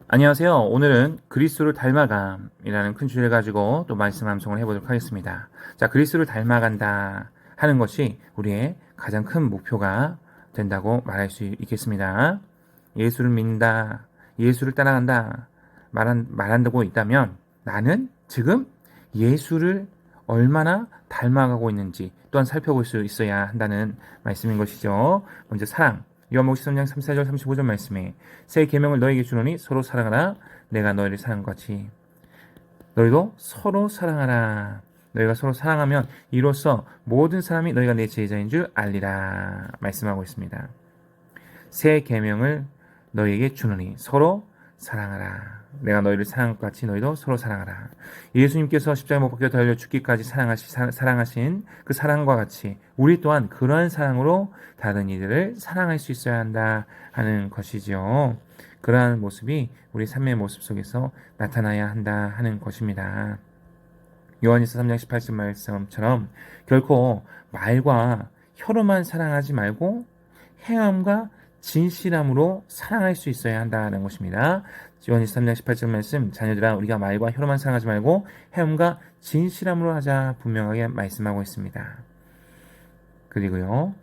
안녕하세요. 오늘은 그리스도를 닮아감이라는 큰 주제를 가지고 또 말씀 암송을 해보도록 하겠습니다. 자, 그리스도를 닮아간다 하는 것이 우리의 가장 큰 목표가 된다고 말할 수 있겠습니다. 예수를 믿는다, 예수를 따라간다 말한다고 있다면 나는 지금 예수를 얼마나 닮아가고 있는지 또한 살펴볼 수 있어야 한다는 말씀인 것이죠. 먼저 사랑. 요한복음 13장 34절 35절 말씀에 새 계명을 너에게 주노니 서로 사랑하라. 내가 너희를 사랑한 것 같이 너희도 서로 사랑하라. 너희가 서로 사랑하면 이로써 모든 사람이 너희가 내 제자인 줄 알리라 말씀하고 있습니다. 새 계명을 너희에게 주노니 서로 사랑하라. 내가 너희를 사랑한 것 같이 너희도 서로 사랑하라. 예수님께서 십자가에 못 박혀 달려 죽기까지 사랑하신 그 사랑과 같이 우리 또한 그러한 사랑으로 다른 이들을 사랑할 수 있어야 한다 하는 것이죠. 그러한 모습이 우리 삶의 모습 속에서 나타나야 한다 하는 것입니다. 요한일서 3장 18절 말씀처럼 결코 말과 혀로만 사랑하지 말고 행함과 진실함으로 사랑할 수 있어야 한다는 것입니다. 요한일서 3장 18절 말씀, 자녀들아 우리가 말과 혀로만 사랑하지 말고 행함과 진실함으로 하자 분명하게 말씀하고 있습니다. 그리고요,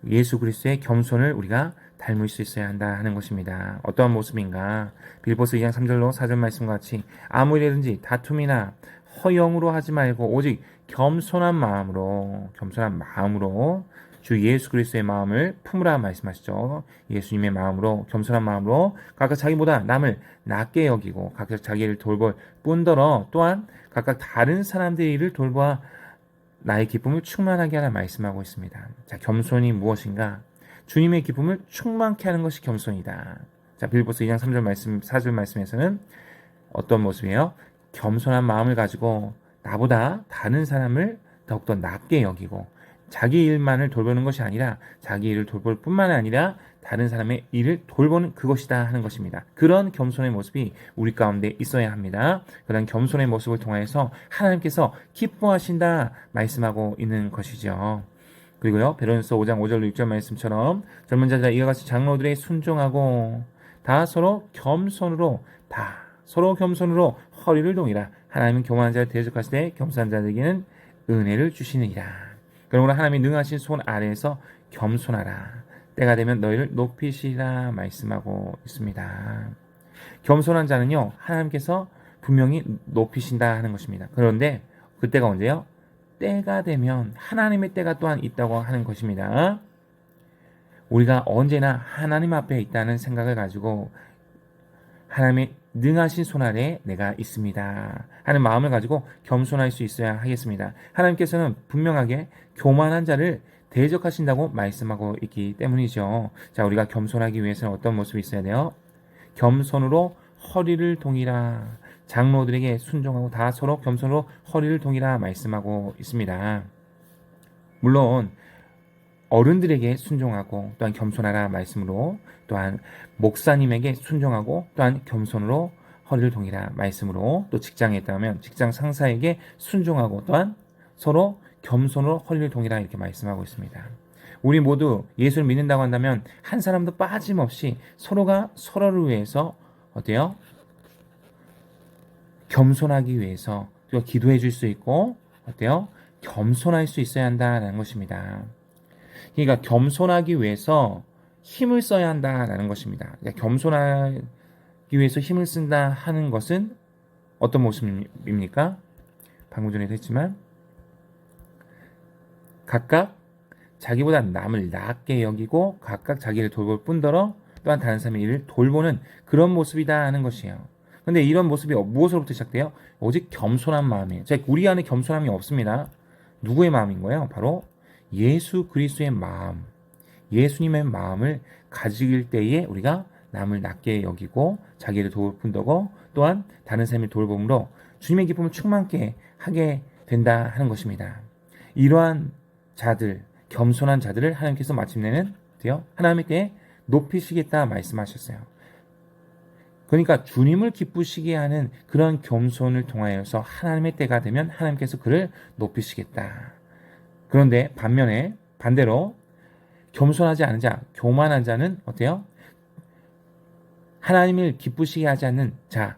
예수 그리스도의 겸손을 우리가 닮을 수 있어야 한다 하는 것입니다. 어떠한 모습인가? 빌보스 2장 3절로 4절 말씀과 같이 아무 일이든지 다툼이나 허영으로 하지 말고 오직 겸손한 마음으로 주 예수 그리스도의 마음을 품으라 말씀하시죠. 예수님의 마음으로 겸손한 마음으로 각각 자기보다 남을 낮게 여기고 각각 자기를 돌볼 뿐더러 또한 각각 다른 사람들의 일을 돌보아 나의 기쁨을 충만하게 하라 말씀하고 있습니다. 자, 겸손이 무엇인가? 주님의 기쁨을 충만케 하는 것이 겸손이다. 자, 빌보스 2장 3절 말씀, 4절 말씀에서는 어떤 모습이에요? 겸손한 마음을 가지고 나보다 다른 사람을 더욱더 낮게 여기고 자기 일만을 돌보는 것이 아니라 자기 일을 돌볼 뿐만 아니라 다른 사람의 일을 돌보는 그것이다 하는 것입니다. 그런 겸손의 모습이 우리 가운데 있어야 합니다. 그런 겸손의 모습을 통하여서 하나님께서 기뻐하신다 말씀하고 있는 것이죠. 그리고요, 베드로전서 5장 5절 6절 말씀처럼 젊은 자들아 이와 같이 장로들의 순종하고 서로 겸손으로 허리를 동이라. 하나님은 교만한 자를 대적하실 때 겸손한 자들에게는 은혜를 주시느니라. 그러므로 하나님이 능하신 손 아래에서 겸손하라. 때가 되면 너희를 높이시라 말씀하고 있습니다. 겸손한 자는요, 하나님께서 분명히 높이신다 하는 것입니다. 그런데 그때가 언제요? 때가 되면 하나님의 때가 또한 있다고 하는 것입니다. 우리가 언제나 하나님 앞에 있다는 생각을 가지고 하나님의 능하신 손 아래에 내가 있습니다 하는 마음을 가지고 겸손할 수 있어야 하겠습니다. 하나님께서는 분명하게 교만한 자를 대적하신다고 말씀하고 있기 때문이죠. 자, 우리가 겸손하기 위해서는 어떤 모습이 있어야 돼요? 겸손으로 허리를 동이라. 장로들에게 순종하고 다 서로 겸손으로 허리를 동이라 말씀하고 있습니다. 물론 어른들에게 순종하고 또한 겸손하라 말씀으로, 또한 목사님에게 순종하고 또한 겸손으로 허리를 동이라 말씀으로, 또 직장에 있다면 직장 상사에게 순종하고 또한 서로 겸손으로 허리를 동이라 이렇게 말씀하고 있습니다. 우리 모두 예수를 믿는다고 한다면 한 사람도 빠짐없이 서로가 서로를 위해서 어때요? 겸손하기 위해서 또 기도해 줄 수 있고 어때요? 겸손할 수 있어야 한다는 것입니다. 그러니까 겸손하기 위해서 힘을 써야 한다라는 것입니다. 그러니까 겸손하기 위해서 힘을 쓴다 하는 것은 어떤 모습입니까? 방금 전에도 했지만 각각 자기보다 남을 낮게 여기고 각각 자기를 돌볼 뿐더러 또한 다른 사람의 일을 돌보는 그런 모습이다 하는 것이에요. 근데 이런 모습이 무엇으로부터 시작돼요? 오직 겸손한 마음이에요. 자, 우리 안에 겸손함이 없습니다. 누구의 마음인 거예요? 바로 예수 그리스도의 마음, 예수님의 마음을 가질 때에 우리가 남을 낮게 여기고 자기를 도울 뿐더고 또한 다른 사람을 돌봄으로 주님의 기쁨을 충만케 하게 된다 하는 것입니다. 이러한 자들, 겸손한 자들을 하나님께서 마침내는 하나님의 때에 높이시겠다 말씀하셨어요. 그러니까 주님을 기쁘시게 하는 그런 겸손을 통하여서 하나님의 때가 되면 하나님께서 그를 높이시겠다. 그런데 반대로 겸손하지 않은 자, 교만한 자는 어때요? 하나님을 기쁘시게 하지 않는 자,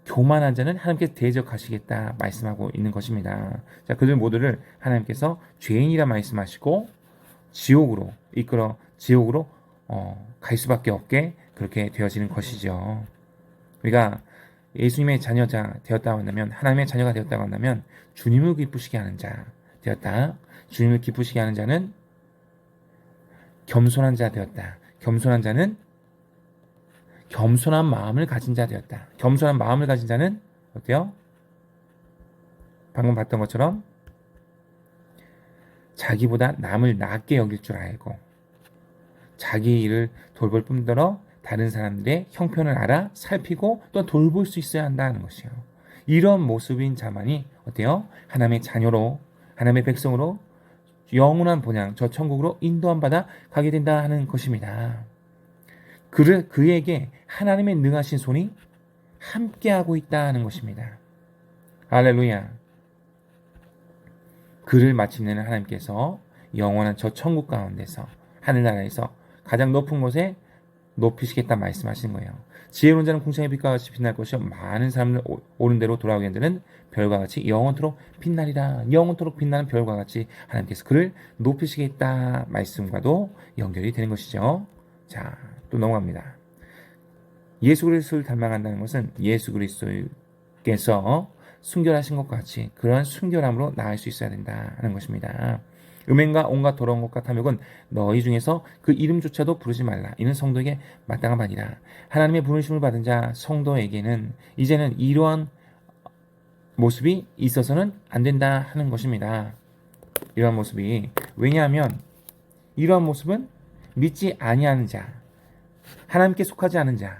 교만한 자는 하나님께 대적하시겠다 말씀하고 있는 것입니다. 자, 그들 모두를 하나님께서 죄인이라 말씀하시고 지옥으로 갈 수밖에 없게 그렇게 되어지는 것이죠. 우리가 예수님의 자녀자 되었다고 한다면, 하나님의 자녀가 되었다고 한다면 주님을 기쁘시게 하는 자 되었다. 주님을 기쁘시게 하는 자는 겸손한 자 되었다. 겸손한 자는 겸손한 마음을 가진 자 되었다. 겸손한 마음을 가진 자는 어때요? 방금 봤던 것처럼 자기보다 남을 낮게 여길 줄 알고 자기 일을 돌볼 뿐더러 다른 사람들의 형편을 알아 살피고 또 돌볼 수 있어야 한다는 것이요. 이런 모습인 자만이 어때요? 하나님의 자녀로, 하나님의 백성으로 영원한 본향, 저 천국으로 인도함 받아 가게 된다 하는 것입니다. 그에게 하나님의 능하신 손이 함께하고 있다 하는 것입니다. 할렐루야. 그를 마침내는 하나님께서 영원한 저 천국 가운데서 하늘나라에서 가장 높은 곳에 높이시겠다 말씀하시는 거예요. 지혜로운 자는 궁창의 빛과 같이 빛날 것이요 많은 사람들 옳은 대로 돌아오게 한 자는 별과 같이 영원토록 빛나리라. 영원토록 빛나는 별과 같이 하나님께서 그를 높이시겠다 말씀과도 연결이 되는 것이죠. 자, 또 넘어갑니다. 예수 그리스도를 닮아간다는 것은 예수 그리스도께서 순결하신 것과 같이 그러한 순결함으로 나을 수 있어야 된다 하는 것입니다. 음행과 온갖 더러운 것과 탐욕은 너희 중에서 그 이름조차도 부르지 말라. 이는 성도에게 마땅한 바니라. 하나님의 부르심을 받은 자 성도에게는 이제는 이러한 모습이 있어서는 안 된다 하는 것입니다. 이러한 모습이, 왜냐하면 이러한 모습은 믿지 아니하는 자, 하나님께 속하지 않은 자,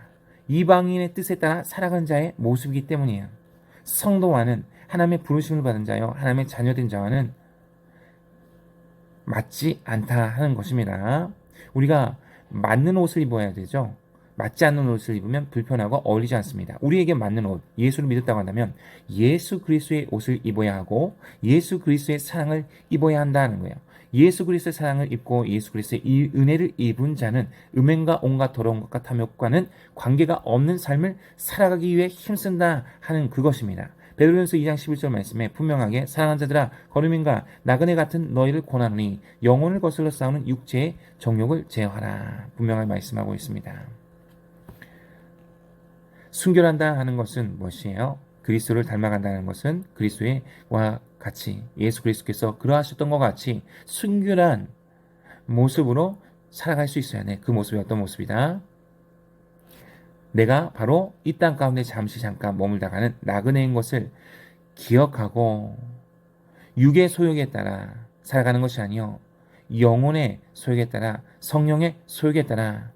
이방인의 뜻에 따라 살아가는 자의 모습이기 때문이에요. 성도와는, 하나님의 부르심을 받은 자요, 하나님의 자녀된 자와는 맞지 않다 하는 것입니다. 우리가 맞는 옷을 입어야 되죠. 맞지 않는 옷을 입으면 불편하고 어울리지 않습니다. 우리에게 맞는 옷, 예수를 믿었다고 한다면 예수 그리스도의 옷을 입어야 하고 예수 그리스도의 사랑을 입어야 한다는 거예요. 예수 그리스도의 사랑을 입고 예수 그리스도의 이 은혜를 입은 자는 음행과 온갖 더러운 것과 탐욕과는 관계가 없는 삶을 살아가기 위해 힘쓴다 하는 그것입니다. 베드로전서 2장 11절 말씀에 분명하게 사랑하는 자들아 거름인과 나그네 같은 너희를 권하노니 영혼을 거슬러 싸우는 육체의 정욕을 제어하라. 분명하게 말씀하고 있습니다. 순결한다 하는 것은 무엇이에요? 그리스도를 닮아간다는 것은 그리스도와 같이 예수 그리스도께서 그러하셨던 것 같이 순결한 모습으로 살아갈 수 있어야 해. 그 모습이 어떤 모습이다? 내가 바로 이 땅 가운데 잠깐 머물다가는 나그네인 것을 기억하고 육의 소욕에 따라 살아가는 것이 아니요 영혼의 소욕에 따라, 성령의 소욕에 따라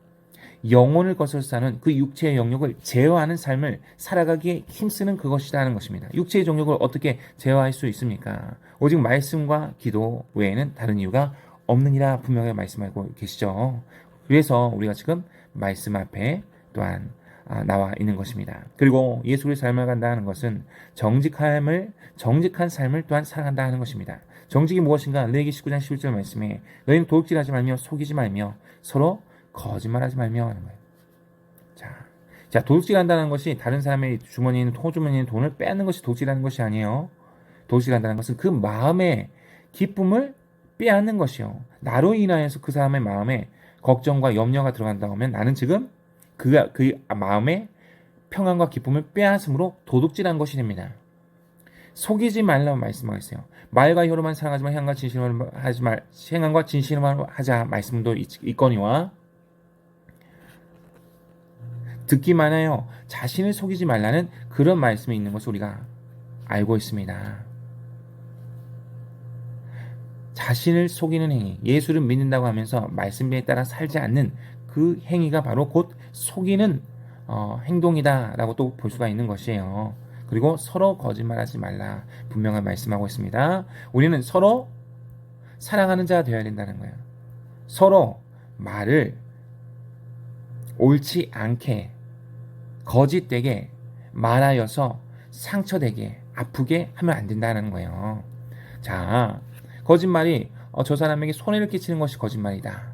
영혼을 거슬러 사는 그 육체의 영역을 제어하는 삶을 살아가기에 힘쓰는 그것이다 하는 것입니다. 육체의 정욕을 어떻게 제어할 수 있습니까? 오직 말씀과 기도 외에는 다른 이유가 없느니라 분명히 말씀하고 계시죠. 그래서 우리가 지금 말씀 앞에 또한 나와 있는 것입니다. 그리고 예수 그리스도를 닮아간다는 것은 정직한 삶을 또한 살아간다 하는 것입니다. 정직이 무엇인가? 레위기 19장 11절 말씀에 너희는 도둑질하지 말며 속이지 말며 서로 거짓말하지 말며 하는 거예요. 자, 도둑질한다는 것이 다른 사람의 주머니에 있는 호주머니에 있는 돈을 빼앗는 것이 도둑질하는 것이 아니에요. 도둑질한다는 것은 그 마음의 기쁨을 빼앗는 것이요. 나로 인하여서 그 사람의 마음에 걱정과 염려가 들어간다고 하면 나는 지금 그 마음의 평안과 기쁨을 빼앗음으로 도둑질한 것이 됩니다. 속이지 말라고 말씀하셨어요. 말과 혀로만 사랑하지만 행함과 진실만 하자 말씀도 있거니와 듣기만 하여 자신을 속이지 말라는 그런 말씀이 있는 것을 우리가 알고 있습니다. 자신을 속이는 행위, 예수를 믿는다고 하면서 말씀에 따라 살지 않는 그 행위가 바로 곧 속이는 행동이다라고 또 볼 수가 있는 것이에요. 그리고 서로 거짓말하지 말라 분명히 말씀하고 있습니다. 우리는 서로 사랑하는 자가 되어야 된다는 거예요. 서로 말을 옳지 않게 거짓되게 말하여서 상처되게 아프게 하면 안 된다는 거예요. 자, 거짓말이 저 사람에게 손해를 끼치는 것이 거짓말이다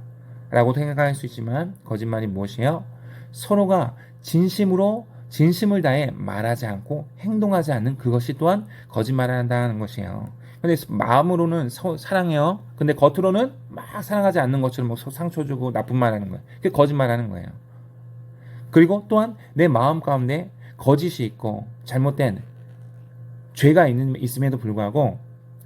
라고 생각할 수 있지만 거짓말이 무엇이에요? 서로가 진심을 다해 말하지 않고 행동하지 않는 그것이 또한 거짓말을 한다는 것이에요. 근데 마음으로는 사랑해요. 근데 겉으로는 막 사랑하지 않는 것처럼 뭐 상처 주고 나쁜 말 하는 거예요. 그게 거짓말하는 거예요. 그리고 또한 내 마음 가운데 거짓이 있고 잘못된 죄가 있음에도 불구하고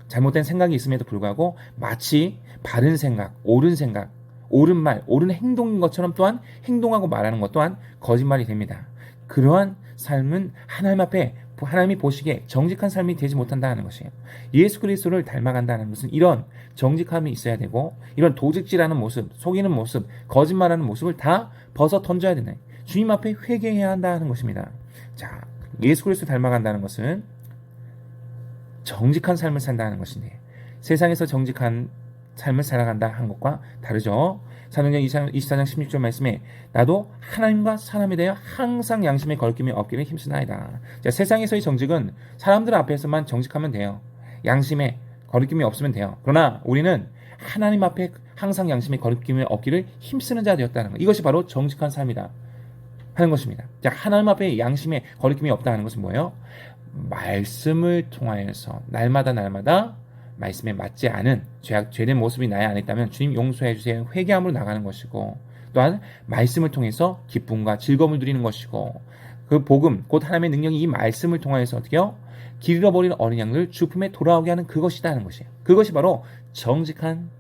잘못된 생각이 있음에도 불구하고 마치 바른 생각, 옳은 말, 옳은 행동인 것처럼 또한 행동하고 말하는 것 또한 거짓말이 됩니다. 그러한 삶은 하나님 앞에 하나님이 보시기에 정직한 삶이 되지 못한다는 것이에요. 예수 그리스도를 닮아간다는 것은 이런 정직함이 있어야 되고 이런 도적질하는 모습, 속이는 모습, 거짓말하는 모습을 다 벗어 던져야 되는 주님 앞에 회개해야 한다는 것입니다. 자, 예수 그리스도 닮아간다는 것은 정직한 삶을 산다는 것인데 세상에서 정직한 삶을 살아간다 한 것과 다르죠. 사도행전 24장 16절 말씀에 나도 하나님과 사람에 대하여 항상 양심에 거리낌이 없기를 힘쓰나이다. 자, 세상에서의 정직은 사람들 앞에서만 정직하면 돼요. 양심에 거리낌이 없으면 돼요. 그러나 우리는 하나님 앞에 항상 양심에 거리낌이 없기를 힘쓰는 자 되었다는 것. 이것이 바로 정직한 삶이다 하는 것입니다. 자, 하나님 앞에 양심에 거리낌이 없다 하는 것은 뭐예요? 말씀을 통하여서 날마다 말씀에 맞지 않은 죄된 모습이 나의 안에 있다면 주님 용서해 주세요. 회개함으로 나가는 것이고 또한 말씀을 통해서 기쁨과 즐거움을 누리는 것이고 그 복음 곧 하나님의 능력이 이 말씀을 통하여서 어떻게요? 길 잃어버린 어린 양들 주품에 돌아오게 하는 그것이다 하는 것이에요. 그것이 바로 정직한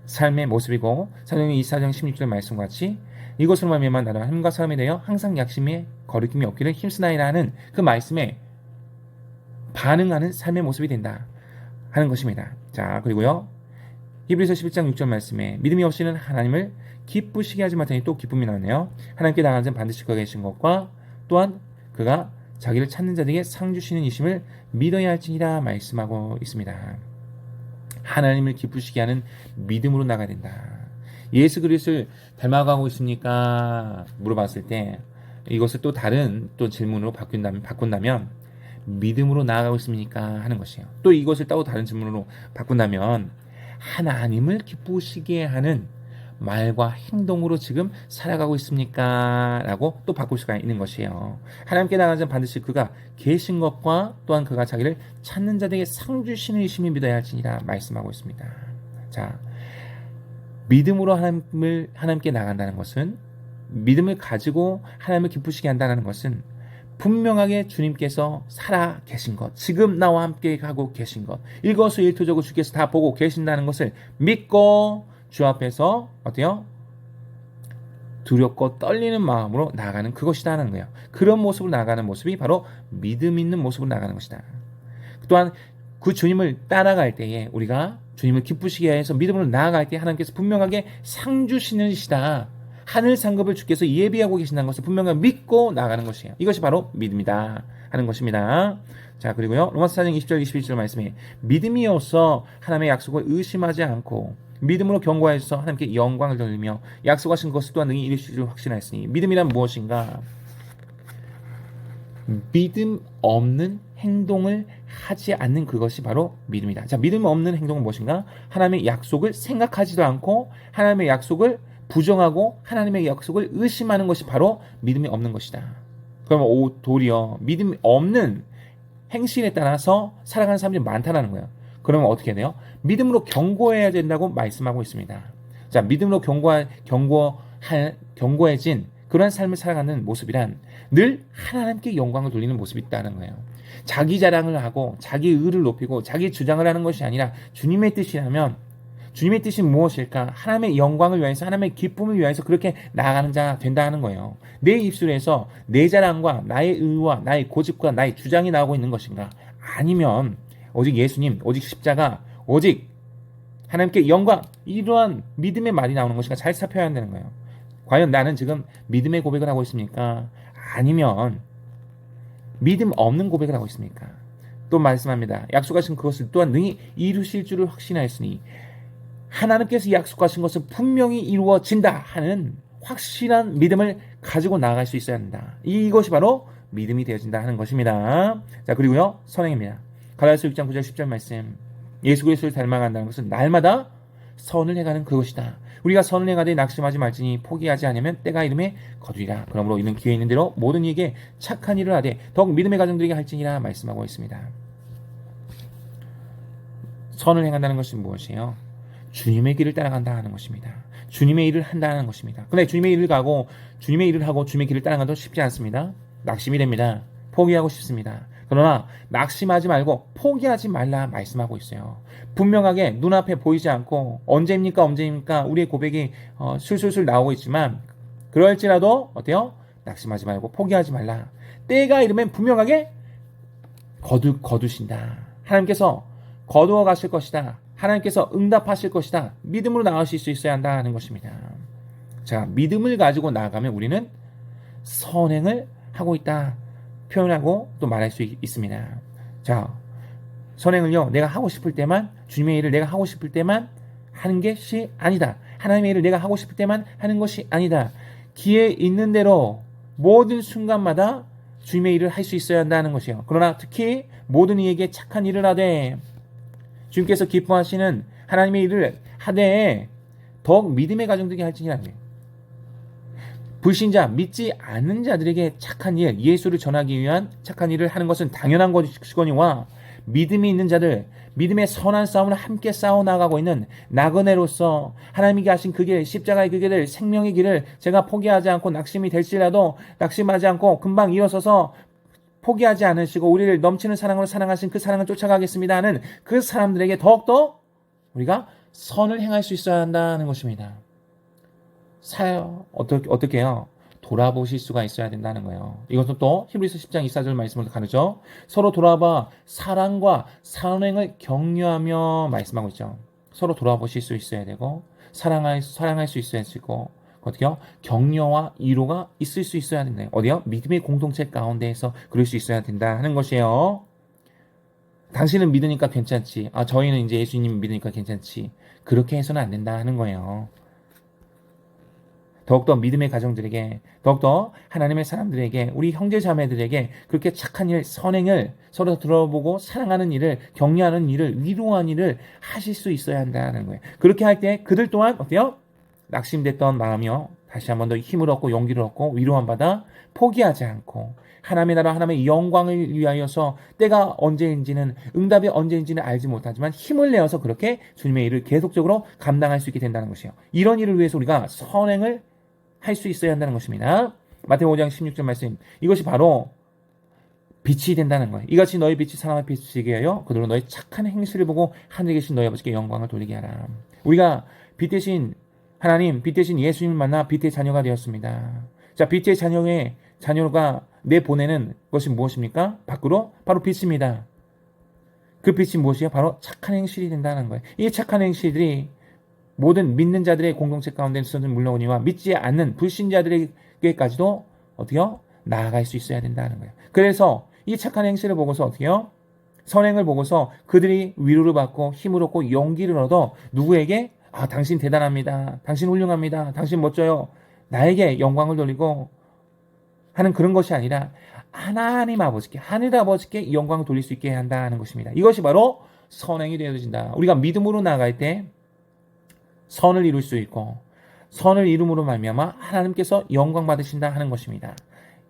삶의 모습이고 사도행전 24장 16절 말씀과 같이 이것으로 말미암아 나는 하나님과 사람에 대하여 항상 약심에 거리낌이 없기를 힘쓰나이라 하는 그 말씀에 반응하는 삶의 모습이 된다 하는 것입니다. 자, 그리고요 히브리서 11장 6절 말씀에 믿음이 없이는 하나님을 기쁘시게 하지 못하니 또 기쁨이 나오네요. 하나님께 나아간 자는 반드시 그가 계신 것과 또한 그가 자기를 찾는 자들에게 상 주시는 이심을 믿어야 할지니라 말씀하고 있습니다. 하나님을 기쁘시게 하는 믿음으로 나가야 된다. 예수 그리스도를 닮아가고 있습니까? 물어봤을 때 이것을 또 다른 또 질문으로 바꾼다면 믿음으로 나아가고 있습니까? 하는 것이에요. 또 이것을 또 다른 질문으로 바꾼다면 하나님을 기쁘시게 하는 말과 행동으로 지금 살아가고 있습니까? 라고 또 바꿀 수가 있는 것이에요. 하나님께 나아가는 자는 반드시 그가 계신 것과 또한 그가 자기를 찾는 자들에게 상 주시는 이심을 믿어야 할지니라 말씀하고 있습니다. 자, 믿음으로 하나님께 나간다는 것은 믿음을 가지고 하나님을 기쁘시게 한다는 것은 분명하게 주님께서 살아 계신 것, 지금 나와 함께 가고 계신 것, 일거수일투족을 주께서 다 보고 계신다는 것을 믿고 주 앞에서 어때요? 두렵고 떨리는 마음으로 나아가는 그것이다는 거예요. 그런 모습으로 나아가는 모습이 바로 믿음 있는 모습으로 나아가는 것이다. 또한 그 주님을 따라갈 때에 우리가 주님을 기쁘시게 해서 믿음으로 나아갈 때 하나님께서 분명하게 상 주시는 시다. 하늘 상급을 주께서 예비하고 계신다는 것을 분명하게 믿고 나아가는 것이에요. 이것이 바로 믿음이다 하는 것입니다. 자, 그리고요 로마서 4장 20절 21절 말씀에 믿음이 없어 하나님의 약속을 의심하지 않고 믿음으로 경고하여서 하나님께 영광을 돌리며 약속하신 것을 또한 능히 이루실 줄 확신하였으니 믿음이란 무엇인가? 믿음 없는 행동을 하지 않는 그것이 바로 믿음이다. 자, 믿음 없는 행동은 무엇인가? 하나님의 약속을 생각하지도 않고 하나님의 약속을 부정하고 하나님의 약속을 의심하는 것이 바로 믿음이 없는 것이다. 그러면 도리어 믿음이 없는 행실에 따라서 살아가는 사람들이 많다는 거예요. 그러면 어떻게 돼요? 믿음으로 경고해야 된다고 말씀하고 있습니다. 자, 믿음으로 경고해진 그러한 삶을 살아가는 모습이란 늘 하나님께 영광을 돌리는 모습이 있다는 거예요. 자기 자랑을 하고 자기 의를 높이고 자기 주장을 하는 것이 아니라 주님의 뜻이라면 주님의 뜻이 무엇일까? 하나님의 영광을 위해서 하나님의 기쁨을 위해서 그렇게 나아가는 자 된다는 거예요. 내 입술에서 내 자랑과 나의 의와 나의 고집과 나의 주장이 나오고 있는 것인가? 아니면 오직 예수님, 오직 십자가, 오직 하나님께 영광 이러한 믿음의 말이 나오는 것인가? 잘 살펴야 한다는 거예요. 과연 나는 지금 믿음의 고백을 하고 있습니까? 아니면 믿음 없는 고백을 하고 있습니까? 또 말씀합니다. 약속하신 그것을 또한 능히 이루실 줄을 확신하였으니 하나님께서 약속하신 것은 분명히 이루어진다 하는 확실한 믿음을 가지고 나아갈 수 있어야 한다. 이것이 바로 믿음이 되어진다 하는 것입니다. 자, 그리고요 선행입니다. 갈라디아서 6장 9절 10절 말씀 예수 그리스도를 닮아간다는 것은 날마다 선을 해가는 그것이다. 우리가 선을 행하되 낙심하지 말지니 포기하지 않으면 때가 이름에 거두리라. 그러므로 이는 기회 있는 대로 모든 이에게 착한 일을 하되 더욱 믿음의 가정들에게 할지니라 말씀하고 있습니다. 선을 행한다는 것은 무엇이에요? 주님의 길을 따라간다 하는 것입니다. 주님의 일을 한다는 것입니다. 근데 주님의 일을 가고 주님의 일을 하고 주님의 길을 따라가도 쉽지 않습니다. 낙심이 됩니다. 포기하고 싶습니다. 그러나 낙심하지 말고 포기하지 말라 말씀하고 있어요. 분명하게 눈앞에 보이지 않고 언제입니까 우리의 고백이 술술술 나오고 있지만 그럴지라도 어때요? 낙심하지 말고 포기하지 말라. 때가 이르면 분명하게 거두신다. 하나님께서 거두어 가실 것이다. 하나님께서 응답하실 것이다. 믿음으로 나아가실 수 있어야 한다는 것입니다. 자, 믿음을 가지고 나아가면 우리는 선행을 하고 있다 표현하고 또 말할 수 있습니다. 자, 선행을요, 내가 하고 싶을 때만, 주님의 일을 내가 하고 싶을 때만 하는 것이 아니다. 하나님의 일을 내가 하고 싶을 때만 하는 것이 아니다. 기회 있는 대로 모든 순간마다 주님의 일을 할 수 있어야 한다는 것이에요. 그러나 특히 모든 이에게 착한 일을 하되 주님께서 기뻐하시는 하나님의 일을 하되 더욱 믿음의 가정들에게 할지니라. 불신자, 믿지 않는 자들에게 착한 일, 예수를 전하기 위한 착한 일을 하는 것은 당연한 것이거니와 믿음이 있는 자들, 믿음의 선한 싸움을 함께 싸워나가고 있는 나그네로서 하나님이 하신 그 길, 십자가의 그 길을, 생명의 길을 제가 포기하지 않고 낙심이 될지라도 낙심하지 않고 금방 일어서서 포기하지 않으시고 우리를 넘치는 사랑으로 사랑하신 그 사랑을 쫓아가겠습니다 하는 그 사람들에게 더욱더 우리가 선을 행할 수 있어야 한다는 것입니다. 어떻게 해요? 돌아보실 수가 있어야 된다는 거예요. 이것은 또 히브리서 10장 24절 말씀을 가르쳐 서로 돌아봐 사랑과 선행을 격려하며 말씀하고 있죠. 서로 돌아보실 수 있어야 되고 사랑할 수 있어야 되고 어떻게요? 격려와 위로가 있을 수 있어야 된다. 어디요? 믿음의 공동체 가운데에서 그럴 수 있어야 된다 하는 것이에요. 당신은 믿으니까 괜찮지. 저희는 이제 예수님 믿으니까 괜찮지. 그렇게 해서는 안 된다 하는 거예요. 더욱더 믿음의 가정들에게, 더욱더 하나님의 사람들에게, 우리 형제 자매들에게 그렇게 착한 일, 선행을 서로 들어보고 사랑하는 일을, 격려하는 일을, 위로하는 일을 하실 수 있어야 한다는 거예요. 그렇게 할 때 그들 또한 어때요? 낙심됐던 마음이요. 다시 한번 더 힘을 얻고 용기를 얻고 위로함 받아 포기하지 않고 하나님의 나라 하나님의 영광을 위하여서 때가 언제인지는 응답이 언제인지는 알지 못하지만 힘을 내어서 그렇게 주님의 일을 계속적으로 감당할 수 있게 된다는 것이에요. 이런 일을 위해서 우리가 선행을 할 수 있어야 한다는 것입니다. 마태복음 5장 16절 말씀, 이것이 바로 빛이 된다는 거예요. 이같이 너희 빛이 사람을 비추게 하여 그들로 너희 착한 행실을 보고 하늘에 계신 너희 아버지께 영광을 돌리게 하라. 우리가 빛 대신 하나님, 빛 대신 예수님을 만나 빛의 자녀가 되었습니다. 자, 빛의 자녀가 내보내는 것이 무엇입니까? 밖으로 바로 빛입니다. 그 빛이 무엇이에요? 바로 착한 행실이 된다는 거예요. 이 착한 행실들이 모든 믿는 자들의 공동체 가운데서는 물론이와 믿지 않는 불신자들에게까지도 어떻게요? 나아갈 수 있어야 된다는 거예요. 그래서 이 착한 행실을 보고서 어떻게요? 선행을 보고서 그들이 위로를 받고 힘을 얻고 용기를 얻어 누구에게? 당신 대단합니다. 당신 훌륭합니다. 당신 멋져요. 나에게 영광을 돌리고 하는 그런 것이 아니라 하나님 아버지께, 하늘 아버지께 영광을 돌릴 수 있게 한다는 것입니다. 이것이 바로 선행이 되어진다. 우리가 믿음으로 나아갈 때 선을 이룰 수 있고 선을 이룸으로 말미암아 하나님께서 영광 받으신다 하는 것입니다.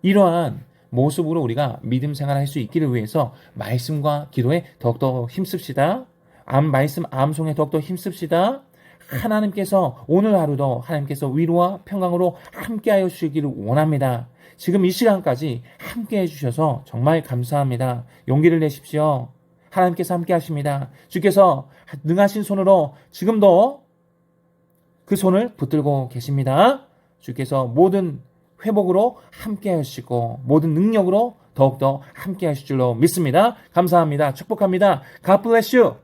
이러한 모습으로 우리가 믿음 생활을 할 수 있기를 위해서 말씀과 기도에 더욱더 힘씁시다. 말씀 암송에 더욱더 힘씁시다. 하나님께서 오늘 하루도 하나님께서 위로와 평강으로 함께하여 주시기를 원합니다. 지금 이 시간까지 함께해 주셔서 정말 감사합니다. 용기를 내십시오. 하나님께서 함께 하십니다. 주께서 능하신 손으로 지금도 그 손을 붙들고 계십니다. 주께서 모든 회복으로 함께 하시고 모든 능력으로 더욱더 함께 하실 줄로 믿습니다. 감사합니다. 축복합니다. God bless you.